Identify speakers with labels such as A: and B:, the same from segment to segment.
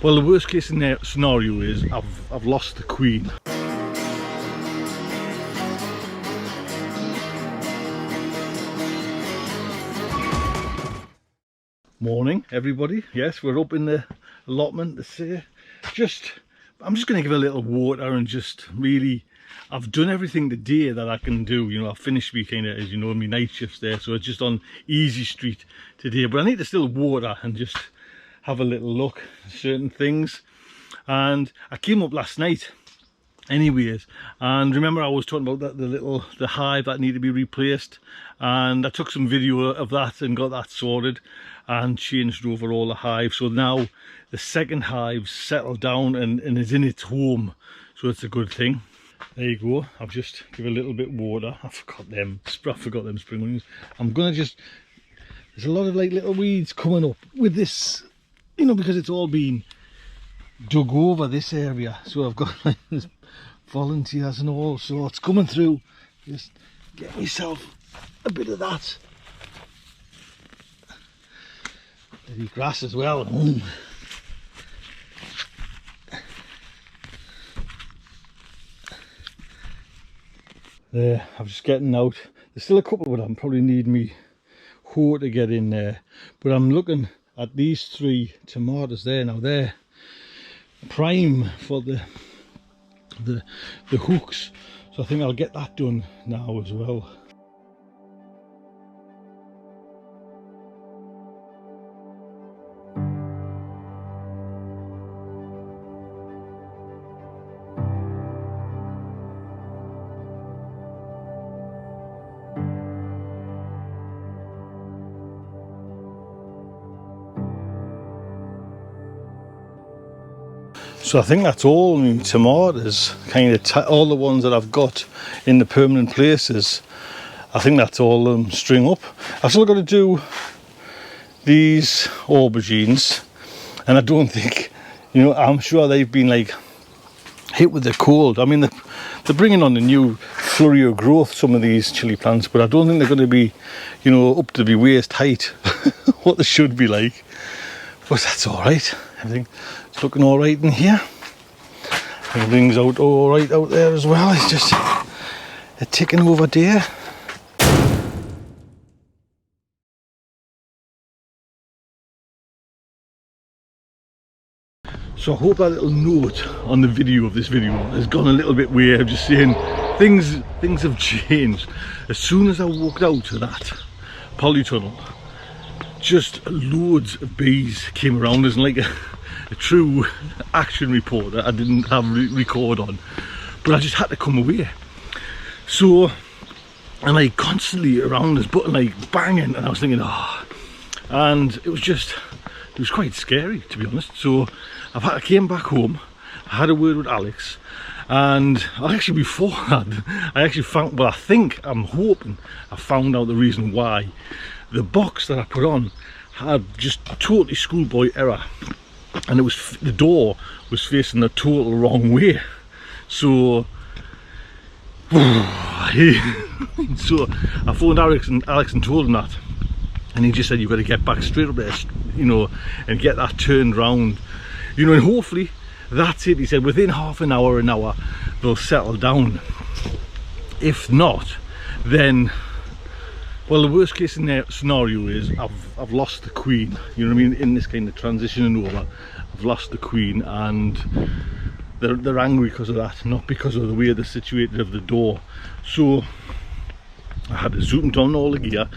A: Well, the worst case scenario is I've lost the queen. Morning, everybody. Yes, we're up in the allotment. I'm just going to give a little water and just really, I've done everything today that I can do. You know, I've finished me kind of, as you know, my night shifts there, so it's just on easy street today. But I need to still water and just have a little look at certain things. And I came up last night anyways, and remember I was talking about that the hive that needed to be replaced, and I took some video of that and got that sorted and changed over all the hives. So now the second hive's settled down and is in its home, so it's a good thing. There you go. I've just give a little bit water. I forgot them spring onions. I'm gonna just, there's a lot of like little weeds coming up with this, you know, because it's all been dug over this area. So I've got like this volunteers and all sorts coming through. Just get myself a bit of that. There's grass as well. There, I'm just getting out. There's still a couple, but I probably need me hoe to get in there. But I'm looking at these 3 tomatoes there now. They're prime for the hooks, so I think I'll get that done now as well. So I think that's all. I mean, tomatoes, kind of all the ones that I've got in the permanent places, I think that's all string up. I've still got to do these aubergines, and I don't think, you know, I'm sure they've been like hit with the cold. I mean, they're bringing on a new flurry of growth, some of these chili plants, but I don't think they're going to be, you know, up to be waist height what they should be like. But that's all right. Everything's looking all right in here. Everything's out all right out there as well. It's just a ticking over day. So I hope that little note on the video of this video has gone a little bit weird. I'm just saying things have changed. As soon as I walked out of that polytunnel, just loads of bees came around us, and like a true action reporter, I didn't have record on, but I just had to come away. So, and like constantly around us, but like banging, and I was thinking, oh, and it was quite scary, to be honest. So I came back home, I had a word with Alex, and actually before that, I'm hoping I found out the reason why the box that I put on had just totally schoolboy error, and it was, the door was facing the total wrong way. So so I phoned Alex and told him that, and he just said, you've got to get back straight up there, you know, and get that turned round, you know, and hopefully that's it. He said within half an hour they'll settle down. If not, then, well, the worst case scenario is I've lost the queen, you know what I mean, in this kind of transitioning over. I've lost the queen, and they're angry because of that, not because of the way they're situated of the door. So I had to zoom down all the gear,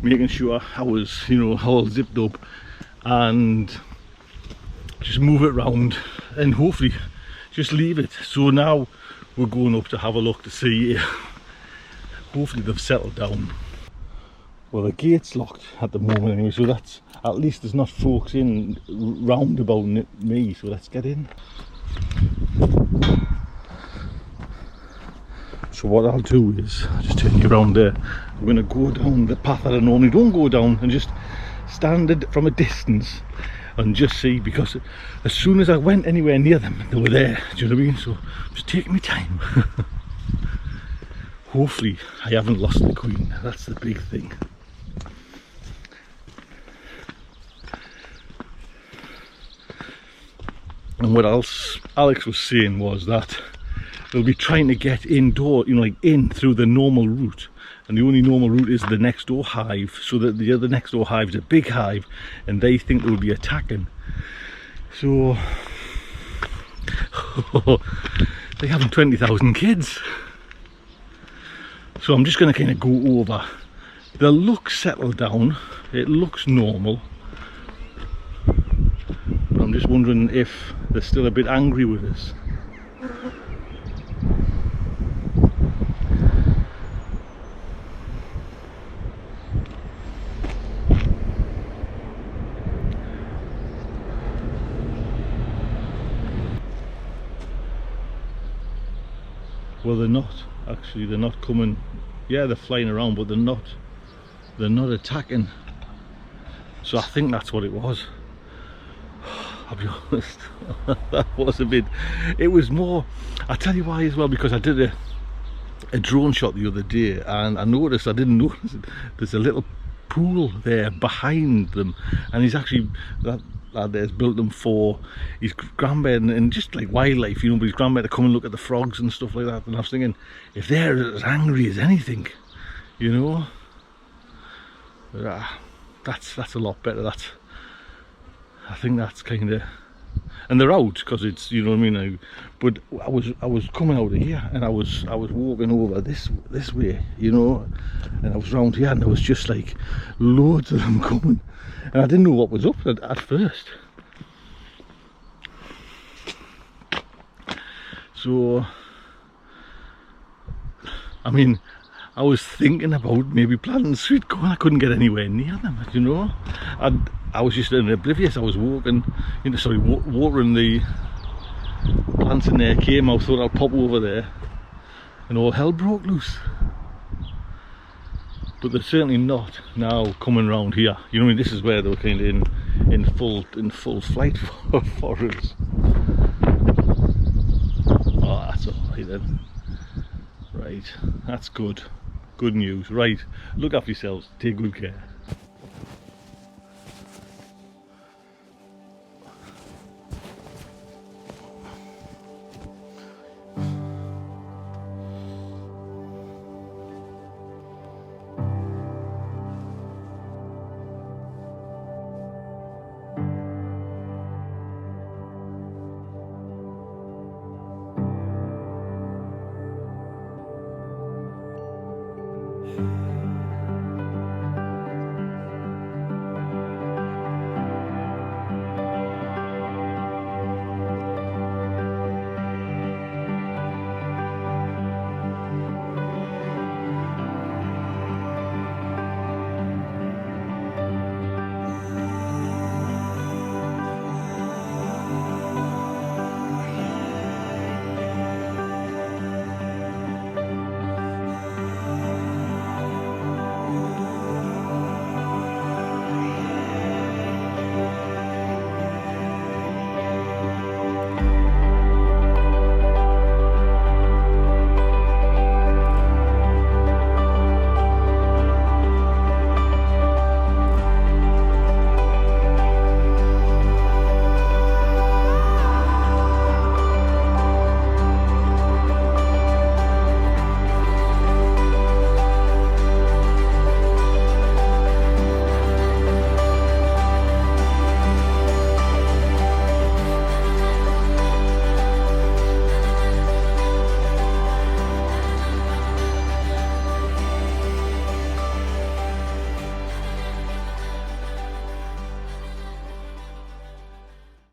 A: making sure I was, you know, all zipped up, and just move it round and hopefully just leave it. So now we're going up to have a look to see hopefully they've settled down. Well, the gate's locked at the moment anyway, so that's, at least there's not folks in round about me, so let's get in. So what I'll do is, I'll just turn you around there, I'm going to go down the path that I normally don't go down and just stand it from a distance and just see, because as soon as I went anywhere near them, they were there, do you know what I mean? So I'm just taking my time. Hopefully I haven't lost the queen, that's the big thing. And what else Alex was saying was that they'll be trying to get indoor, you know, like in through the normal route, and the only normal route is the next door hive, so that the other next door hive is a big hive and they think they will be attacking. So they having 20,000 kids. So I'm just going to kind of go over. The look settled down, it looks normal, but I'm just wondering if they're still a bit angry with us. Well, they're not actually, they're not coming. Yeah, they're flying around, but they're not attacking. So I think that's what it was. I'll be honest, that was a bit, it was more, I'll tell you why as well, because I did a drone shot the other day and I didn't notice it, there's a little pool there behind them, and he's actually, that lad there's built them for his grandma and just like wildlife, you know, but his grandma to come and look at the frogs and stuff like that. And I was thinking, if they're as angry as anything, you know, that's a lot better. I think that's kind of, and they're out because it's, you know what I mean. But I was coming out of here and I was walking over this way, you know, and I was round here and there was just like loads of them coming, and I didn't know what was up at first. So I mean, I was thinking about maybe planting sweet corn. I couldn't get anywhere near them, you know. I was just oblivious. I was walking, you know, sorry, watering the plants in there. Came out, thought I'll pop over there, and all hell broke loose. But they're certainly not now coming round here. You know, I mean, this is where they were kind of in full flight for us. Oh, that's all right then. Right, that's good. Good news. Right, look after yourselves. Take good care.